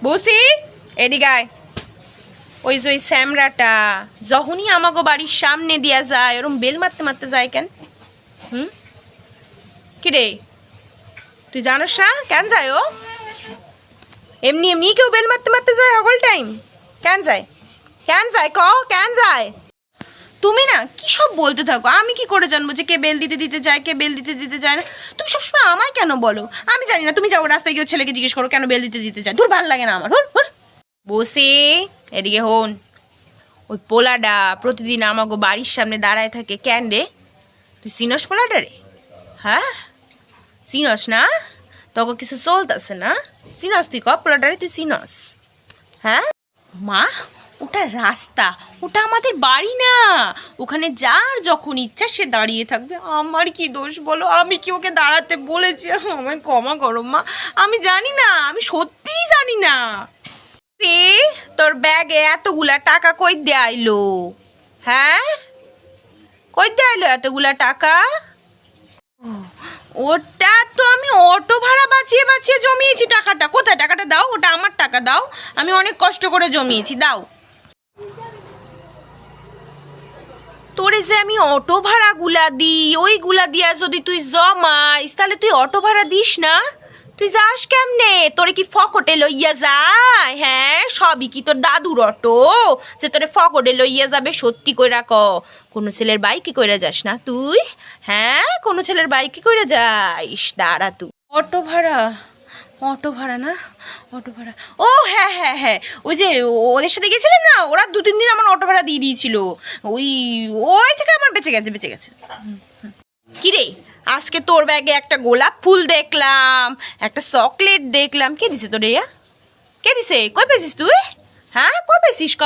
বসি এদিকে আয়। ওই যে ওই স্যামরাটা যখনই আমাগো বাড়ির সামনে দিয়া যায় ওরম বেল মারতে মারতে যায় কেন? কিরে তুই জানোস না কেন যায় ও? এমনি এমনি কেউ বেল মারতে মারতে যায় সকল টাইম? কেন যায়? কেন যায় ক? কেন যায়? তুমি না কি সব বলতে থাকো, আমি কি করে জানবো যে কে বেল দিতে দিতে যায় কে বেল দিতে দিতে যায় না? তুমি সবসময় আমায় কেন বলো? আমি জানি না, তুমি যাও রাস্তায় গিয়ে ছেলেকে জিজ্ঞেস করো কেন বেল দিতে দিতে যায়। দূর ভালো লাগে না আমার। বসে এদিকে হন। ওই পোলাডা প্রতিদিন আমাগো বাড়ির সামনে দাঁড়ায় থাকে কেন রে? তুই চিনস পোলাডা রে? হ্যাঁ চিনস না? তোকে কিছু চলতেছে না? চিনস তুই ক পোলাডারে? তুই চিনস? হ্যাঁ মা ওটা রাস্তা, ওটা আমাদের বাড়ি না। ওখানে যার যখন ইচ্ছা সে দাঁড়িয়ে থাকবে। আমার কি দোষ বলো? আমি কি ওকে দাঁড়াতে বলেছি? আমায় ক্ষমা করো মা, আমি জানি না, আমি সত্যিই জানি না। তোর ব্যাগে এতগুলা টাকা কই দিয়ে আইলো? হ্যাঁ কই দিয়ে আইলো এতগুলা টাকা? ওটা তো আমি অটো ভাড়া বাঁচিয়ে বাঁচিয়ে জমিয়েছি টাকাটা। কোথায় টাকাটা? দাও, ওটা আমার টাকা দাও, আমি অনেক কষ্ট করে জমিয়েছি, দাও। তোরে যে আমি অটো ভাড়া গুলা দিই, ওইগুলা দিয়া যদি তুই জমাইস তাহলে তুই অটো ভাড়া দিস না? তুই যাস কেমনে? তোরে কি ফকটে লইয়া যায়? হ্যাঁ সবই কি তোর দাদুর অটো যে তোরে ফকটে লইয়া যাবে? সত্যি কইরা ক, কোনো ছেলের বাইকে কইরা যাস না তুই? হ্যাঁ কোনো ছেলের বাইকে কইরা যাইস? দাঁড়া তুই। অটো ভাড়া, অটো ভাড়া না, অটো ভাড়া, ও হ্যাঁ হ্যাঁ হ্যাঁ, ওই যে ওদের সাথে গেছিলাম না, ওরা 2-3 দিন আমার অটো ভাড়া দিয়ে দিয়েছিল। ওই ওই থেকে আমার বেঁচে গেছে, বেঁচে গেছে। কিরে আজকে তোর ব্যাগে একটা গোলাপ ফুল দেখলাম, একটা চকলেট দেখলাম, কে দিছে তোর? কে দিছে? কই পেয়েছিস তুই? হ্যাঁ কই পেয়েছিস ক?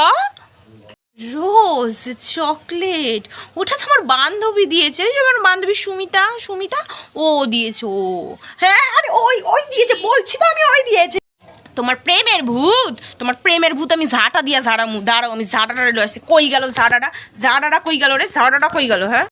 রোজ চকলেট, ওটা তো আমার বান্ধবী দিয়েছে, ওই যে আমার বান্ধবী সুমিতা, সুমিতা ও দিয়েছে। ও হ্যাঁ আরে ওই ওই দিয়েছে, বলছি তো আমি ওই দিয়েছে। তোমার প্রেমের ভূত, তোমার প্রেমের ভূত আমি ঝাঁটা দিয়া ঝাড়ামু। দাঁড়াও আমি ঝাঁটাটা লয়ে আসছি। কই গেল ঝাঁটাটা? ঝাঁটাটা কই গেল রে? ঝাঁটাটা কই গেল? হ্যাঁ